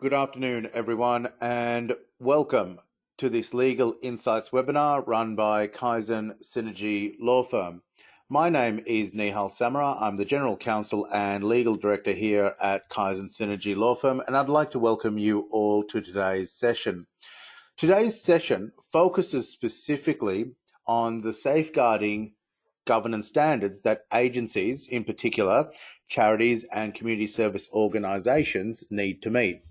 Good afternoon, everyone, and welcome to this Legal Insights webinar run by Kaizen Synergy Law Firm. My name is Nihal Samara. I'm the General Counsel and Legal Director here at Kaizen Synergy Law Firm, and I'd like to welcome you all to today's session. Today's session focuses specifically on the safeguarding governance standards that agencies, in particular charities and community service organisations, need to meet.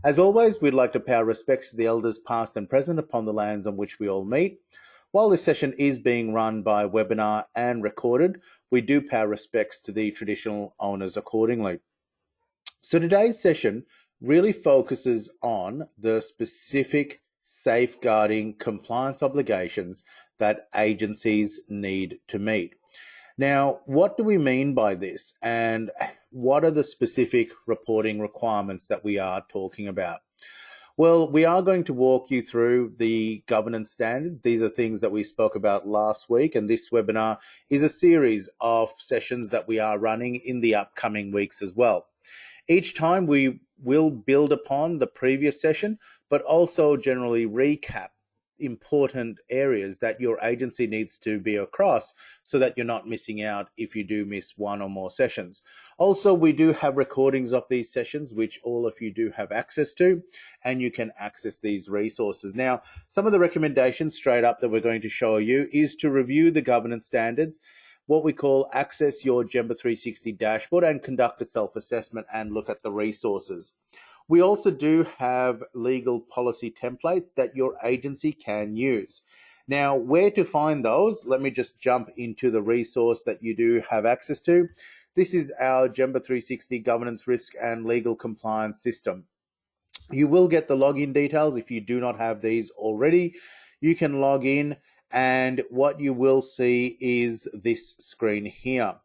As always, we'd like to pay our respects to the elders past and present upon the lands on which we all meet. While this session is being run by webinar and recorded, we do pay our respects to the traditional owners accordingly. So today's session really focuses on the specific safeguarding compliance obligations that agencies need to meet. Now, what do we mean by this, and what are the specific reporting requirements that we are talking about? Well, we are going to walk you through the governance standards. These are things that we spoke about last week, and this webinar is a series of sessions that we are running in the upcoming weeks as well. Each time we will build upon the previous session, but also generally recap important areas that your agency needs to be across so that you're not missing out if you do miss one or more sessions. Also, we do have recordings of these sessions, which all of you do have access to, and you can access these resources. Now, some of the recommendations straight up that we're going to show you is to review the governance standards, what we call access your Gemba 360 dashboard and conduct a self-assessment and look at the resources. We also do have legal policy templates that your agency can use. Now, where to find those? Let me just jump into the resource that you do have access to. This is our Gemba 360 governance, risk, and legal compliance system. You will get the login details if you do not have these already. You can log in, and what you will see is this screen here.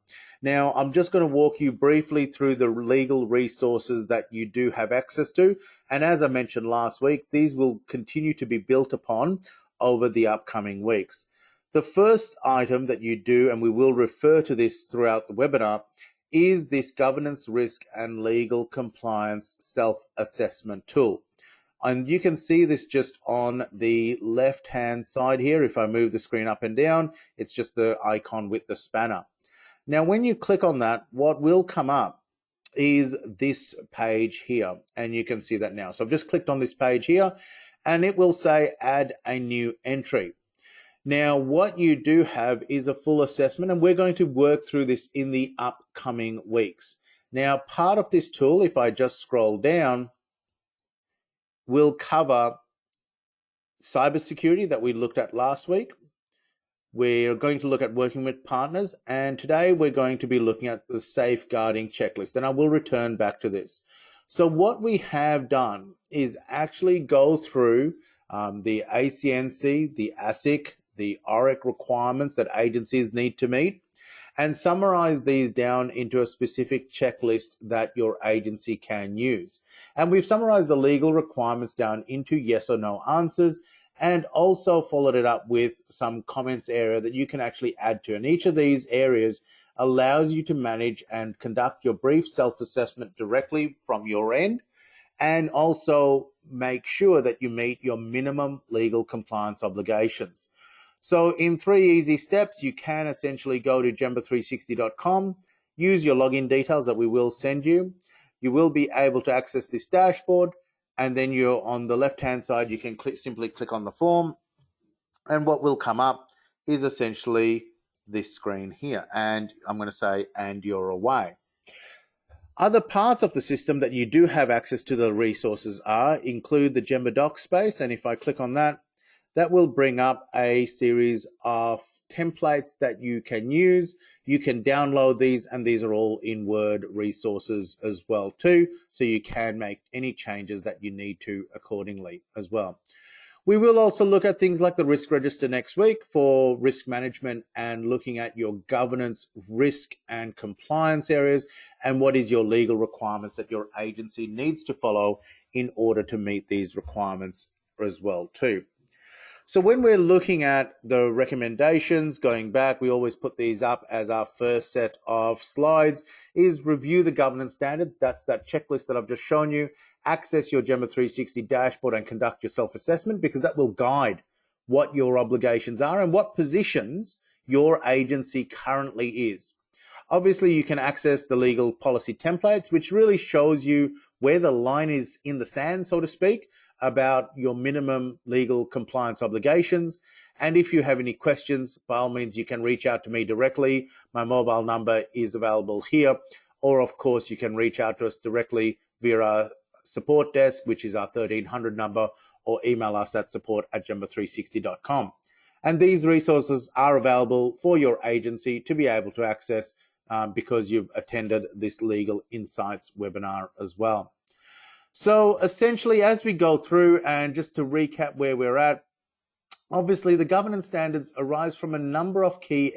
Now, I'm just going to walk you briefly through the legal resources that you do have access to. And as I mentioned last week, these will continue to be built upon over the upcoming weeks. The first item that you do, and we will refer to this throughout the webinar, is this governance, risk, and legal compliance self-assessment tool. And you can see this just on the left-hand side here. If I move the screen up and down, it's just the icon with the spanner. Now, when you click on that, what will come up is this page here, and you can see that now. So I've just clicked on this page here, and it will say add a new entry. Now, what you do have is a full assessment, and we're going to work through this in the upcoming weeks. Now, part of this tool, if I just scroll down, will cover cybersecurity that we looked at last week. We're going to look at working with partners, and today we're going to be looking at the safeguarding checklist, and I will return back to this. So what we have done is actually go through the ACNC, the ASIC, the ORIC requirements that agencies need to meet, and summarize these down into a specific checklist that your agency can use. And we've summarized the legal requirements down into yes or no answers, and also followed it up with some comments area that you can actually add to. And each of these areas allows you to manage and conduct your brief self-assessment directly from your end, and also make sure that you meet your minimum legal compliance obligations. So in 3 easy steps, you can essentially go to gemba360.com, use your login details that we will send you. You will be able to access this dashboard, and then you're on the left-hand side, you can simply click on the form, and what will come up is essentially this screen here. And I'm going to say, and you're away. Other parts of the system that you do have access to the resources include the Gemba doc space, and if I click on that, that will bring up a series of templates that you can use. You can download these, and these are all in Word resources as well too, so you can make any changes that you need to accordingly as well. We will also look at things like the risk register next week for risk management and looking at your governance, risk, and compliance areas, and what is your legal requirements that your agency needs to follow in order to meet these requirements as well too. So when we're looking at the recommendations going back, we always put these up as our first set of slides, is review the governance standards. That's that checklist that I've just shown you. Access your Gemma 360 dashboard and conduct your self-assessment, because that will guide what your obligations are and what positions your agency currently is. Obviously, you can access the legal policy templates, which really shows you where the line is in the sand, so to speak, about your minimum legal compliance obligations. And if you have any questions, by all means, you can reach out to me directly. My mobile number is available here. Or, of course, you can reach out to us directly via our support desk, which is our 1300 number, or email us at support@gemma360.com. And these resources are available for your agency to be able to access because you've attended this Legal Insights webinar as well. So essentially, as we go through, and just to recap where we're at, obviously the governance standards arise from a number of key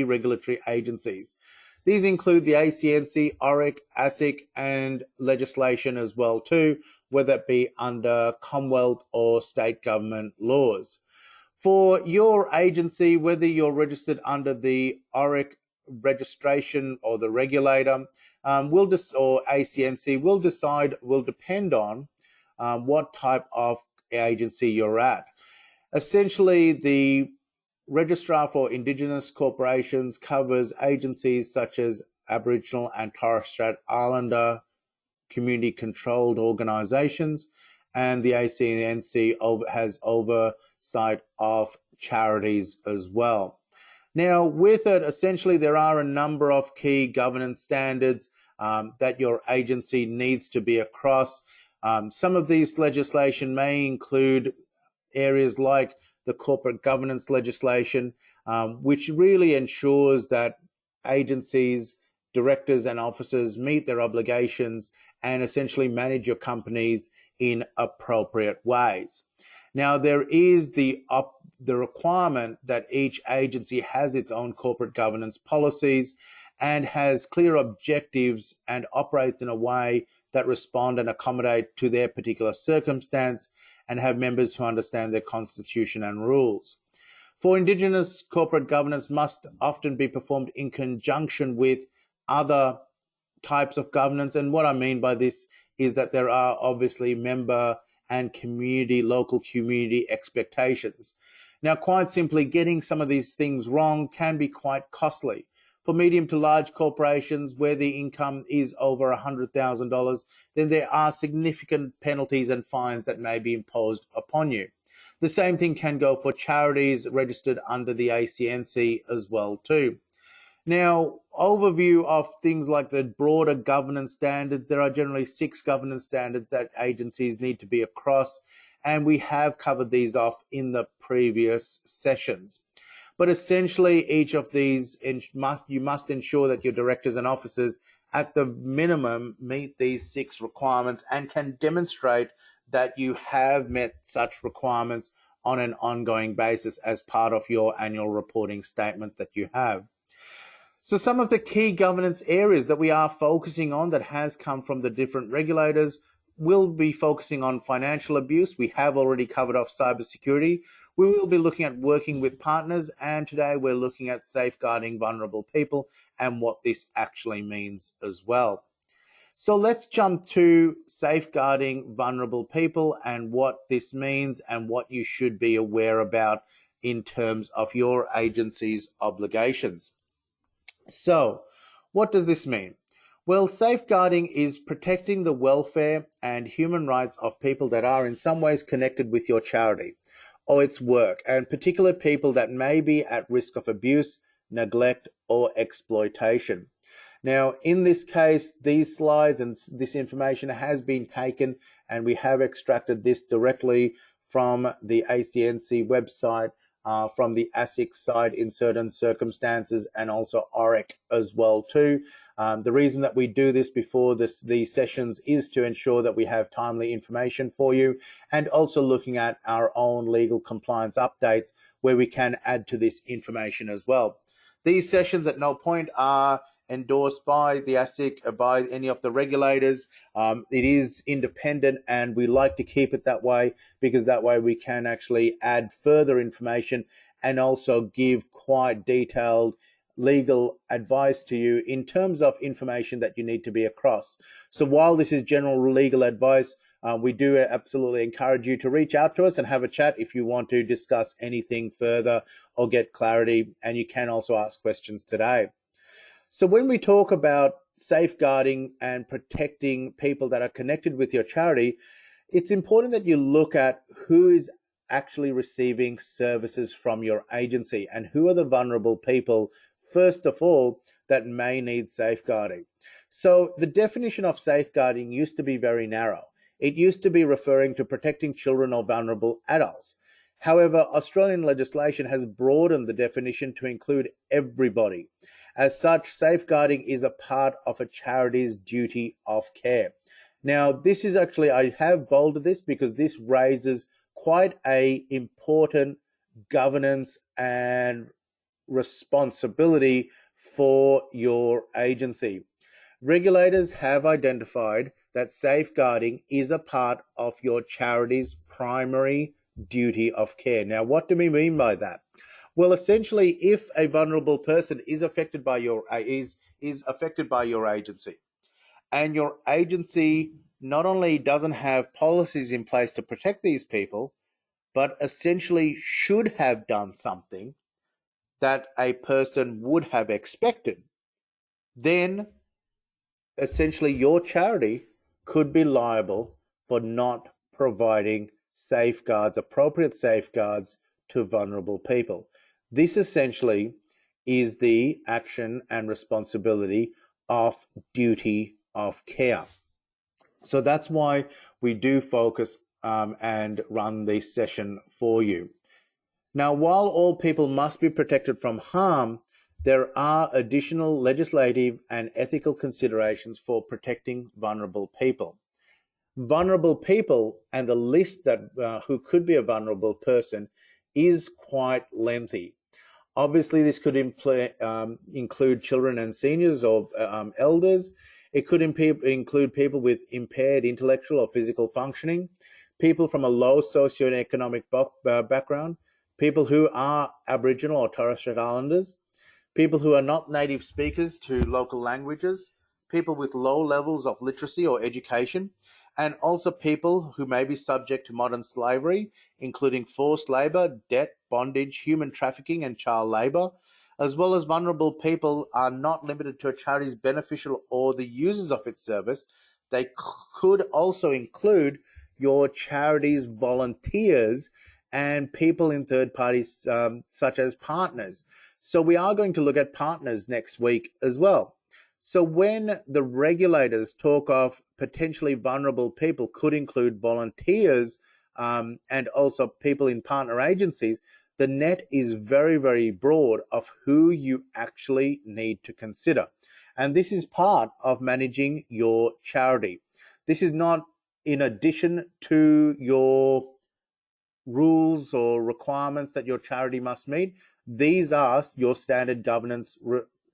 regulatory agencies. These include the ACNC, ORIC, ASIC, and legislation as well too, whether it be under Commonwealth or state government laws. For your agency, whether you're registered under the ORIC registration or the regulator, or ACNC, will depend on what type of agency you're at. Essentially, the Registrar for Indigenous Corporations covers agencies such as Aboriginal and Torres Strait Islander community-controlled organisations, and the ACNC has oversight of charities as well. Now, with it, essentially, there are a number of key governance standards that your agency needs to be across. Some of these legislation may include areas like the corporate governance legislation, which really ensures that agencies, directors and officers meet their obligations and essentially manage your companies in appropriate ways. Now, there is the requirement that each agency has its own corporate governance policies and has clear objectives and operates in a way that respond and accommodate to their particular circumstance and have members who understand their constitution and rules. For Indigenous, corporate governance must often be performed in conjunction with other types of governance. And what I mean by this is that there are obviously member and local community expectations. Now, quite simply, getting some of these things wrong can be quite costly. For medium to large corporations where the income is over $100,000, then there are significant penalties and fines that may be imposed upon you. The same thing can go for charities registered under the ACNC as well too. Now, overview of things like the broader governance standards. There are generally 6 governance standards that agencies need to be across, and we have covered these off in the previous sessions. But essentially, each of these, you must ensure that your directors and officers at the minimum meet these 6 requirements and can demonstrate that you have met such requirements on an ongoing basis as part of your annual reporting statements that you have. So some of the key governance areas that we are focusing on that has come from the different regulators will be focusing on financial abuse. We have already covered off cybersecurity. We will be looking at working with partners, and today we're looking at safeguarding vulnerable people and what this actually means as well. So let's jump to safeguarding vulnerable people and what this means and what you should be aware about in terms of your agency's obligations. So, what does this mean? Well, safeguarding is protecting the welfare and human rights of people that are in some ways connected with your charity or its work, and particular people that may be at risk of abuse, neglect, or exploitation. Now, in this case, these slides and this information has been taken, and we have extracted this directly from the ACNC website, from the ASIC side in certain circumstances, and also ORIC as well too. The reason that we do this before these sessions is to ensure that we have timely information for you, and also looking at our own legal compliance updates where we can add to this information as well. These sessions at no point are endorsed by the ASIC, by any of the regulators. It is independent, and we like to keep it that way because that way we can actually add further information and also give quite detailed legal advice to you in terms of information that you need to be across. So while this is general legal advice, we do absolutely encourage you to reach out to us and have a chat if you want to discuss anything further or get clarity, and you can also ask questions today. So when we talk about safeguarding and protecting people that are connected with your charity, it's important that you look at who is actually receiving services from your agency and who are the vulnerable people, first of all, that may need safeguarding. So the definition of safeguarding used to be very narrow. It used to be referring to protecting children or vulnerable adults. However, Australian legislation has broadened the definition to include everybody. As such, safeguarding is a part of a charity's duty of care. Now, this is actually, I have bolded this because this raises quite an important governance and responsibility for your agency. Regulators have identified that safeguarding is a part of your charity's primary duty of care. Now, what do we mean by that? Well, essentially, if a vulnerable person is affected by your affected by your agency, and your agency not only doesn't have policies in place to protect these people, but essentially should have done something that a person would have expected, then essentially your charity could be liable for not providing safeguards, appropriate safeguards to vulnerable people. This essentially is the action and responsibility of duty of care. So that's why we do focus and run this session for you. Now, while all people must be protected from harm, there are additional legislative and ethical considerations for protecting vulnerable people. Vulnerable people and the list that who could be a vulnerable person is quite lengthy. Obviously, this could include children and seniors or elders. It could include people with impaired intellectual or physical functioning, people from a low socioeconomic background, people who are Aboriginal or Torres Strait Islanders, people who are not native speakers to local languages, people with low levels of literacy or education, and also people who may be subject to modern slavery, including forced labor, debt, bondage, human trafficking, and child labor, as well as vulnerable people are not limited to a charity's beneficial or the users of its service. They could also include your charity's volunteers and people in third parties such as partners. So we are going to look at partners next week as well. So when the regulators talk of potentially vulnerable people could include volunteers and also people in partner agencies, the net is very, very broad of who you actually need to consider. And this is part of managing your charity. This is not in addition to your rules or requirements that your charity must meet. These are your standard governance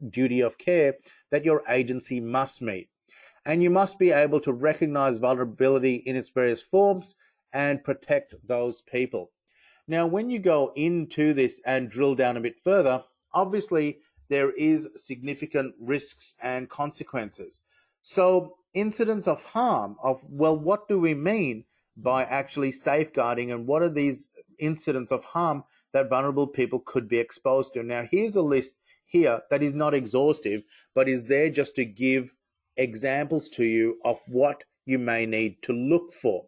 duty of care that your agency must meet. And you must be able to recognize vulnerability in its various forms and protect those people. Now, when you go into this and drill down a bit further, obviously there is significant risks and consequences. So incidents of harm well, what do we mean by actually safeguarding, and what are these incidents of harm that vulnerable people could be exposed to? Now, here's a list here that is not exhaustive, but is there just to give examples to you of what you may need to look for.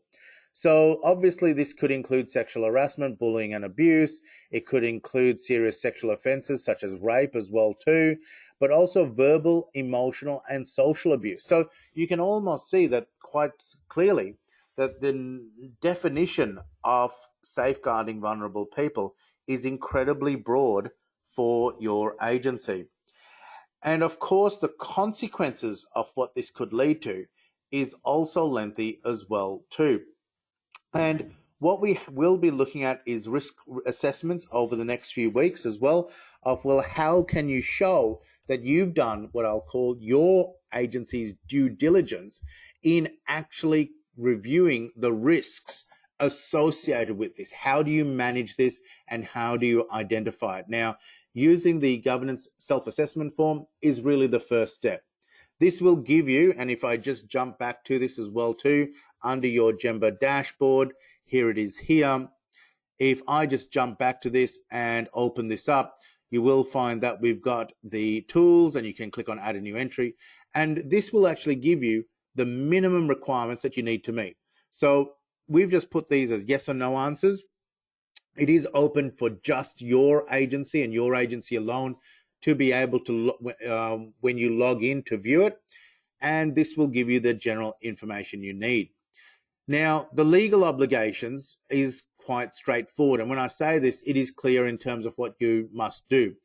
So obviously this could include sexual harassment, bullying and abuse. It could include serious sexual offenses such as rape as well too, but also verbal, emotional and social abuse. So you can almost see that quite clearly that the definition of safeguarding vulnerable people is incredibly broad for your agency. And of course, the consequences of what this could lead to is also lengthy as well too. And What we will be looking at is risk assessments over the next few weeks as well of, well, how can you show that you've done what I'll call your agency's due diligence in actually reviewing the risks associated with this? How do you manage this and how do you identify it? Now, using the governance self-assessment form is really the first step. This will give you, and if I just jump back to this as well too, under your Gemba dashboard, here it is here. If I just jump back to this and open this up, you will find that we've got the tools and you can click on add a new entry. And this will actually give you the minimum requirements that you need to meet. So we've just put these as yes or no answers. It is open for just your agency and your agency alone to be able to, when you log in, to view it. And this will give you the general information you need. Now, the legal obligations is quite straightforward. And when I say this, it is clear in terms of what you must do.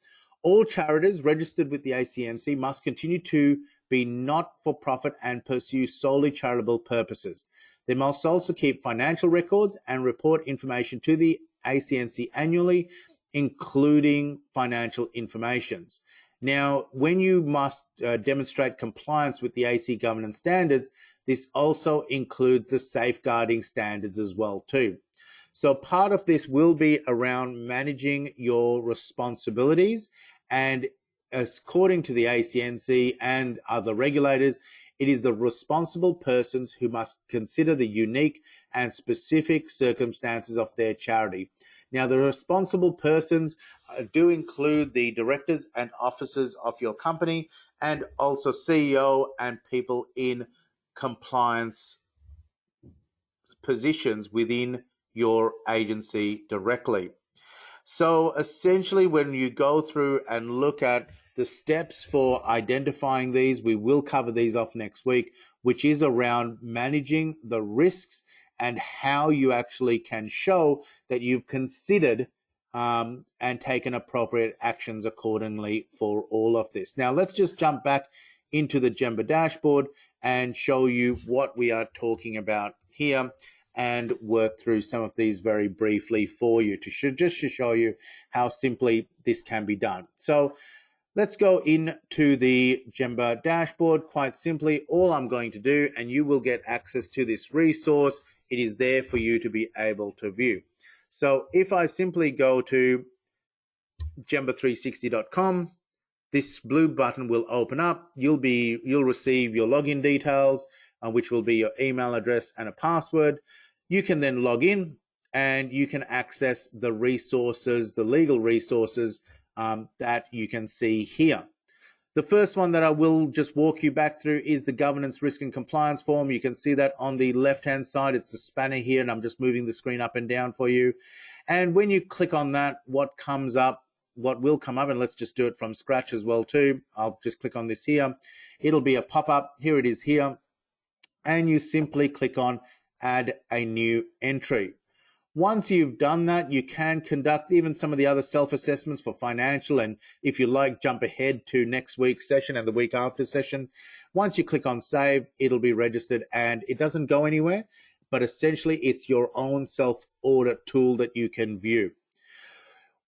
All charities registered with the ACNC must continue to be not-for-profit and pursue solely charitable purposes. They must also keep financial records and report information to the ACNC annually, including financial informations. Now, when you must demonstrate compliance with the AC governance standards, this also includes the safeguarding standards as well too. So part of this will be around managing your responsibilities, and according to the ACNC and other regulators, it is the responsible persons who must consider the unique and specific circumstances of their charity. Now, the responsible persons do include the directors and officers of your company, and also CEO and people in compliance positions within your agency directly. So essentially, when you go through and look at the steps for identifying these, we will cover these off next week, which is around managing the risks and how you actually can show that you've considered and taken appropriate actions accordingly for all of this. Now, let's just jump back into the Gemba dashboard and show you what we are talking about here and work through some of these very briefly for you to show you how simply this can be done. So let's go into the Gemba dashboard. Quite simply, all I'm going to do, and you will get access to this resource, it is there for you to be able to view. So if I simply go to gemba360.com, this blue button will open up. You'll receive your login details, which will be your email address and a password. You can then log in and you can access the resources, the legal resources that you can see here. The first one that I will just walk you back through is the governance, risk and compliance form. You can see that on the left-hand side, it's a spanner here, and I'm just moving the screen up and down for you. And when you click on that, what will come up, and let's just do it from scratch as well too. I'll just click on this here. It'll be a pop-up. Here it is here. And you simply click on add a new entry. Once you've done that, you can conduct even some of the other self-assessments for financial, and if you like, jump ahead to next week's session and the week after session. Once you click on save, it'll be registered and it doesn't go anywhere, but essentially it's your own self-audit tool that you can view.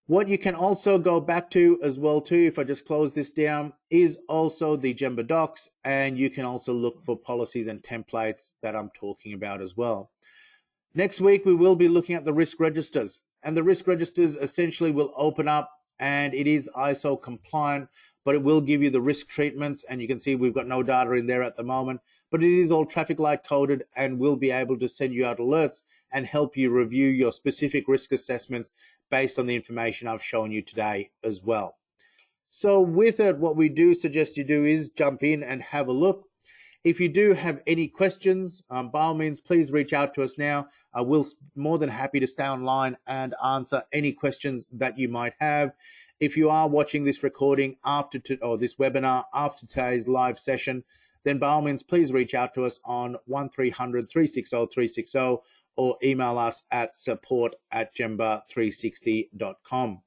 What you can also go back to as well too, if I just close this down, is also the Gemba docs, and you can also look for policies and templates that I'm talking about as well. Next week, we will be looking at the risk registers, and the risk registers essentially will open up, and it is ISO compliant, but it will give you the risk treatments, and you can see we've got no data in there at the moment, but it is all traffic light coded and will be able to send you out alerts and help you review your specific risk assessments based on the information I've shown you today as well. So with it, what we do suggest you do is jump in and have a look. If you do have any questions, by all means, please reach out to us now. I will more than happy to stay online and answer any questions that you might have. If you are watching this recording or this webinar after today's live session, then by all means, please reach out to us on 1300 360 360 or email us at support@gemba360.com.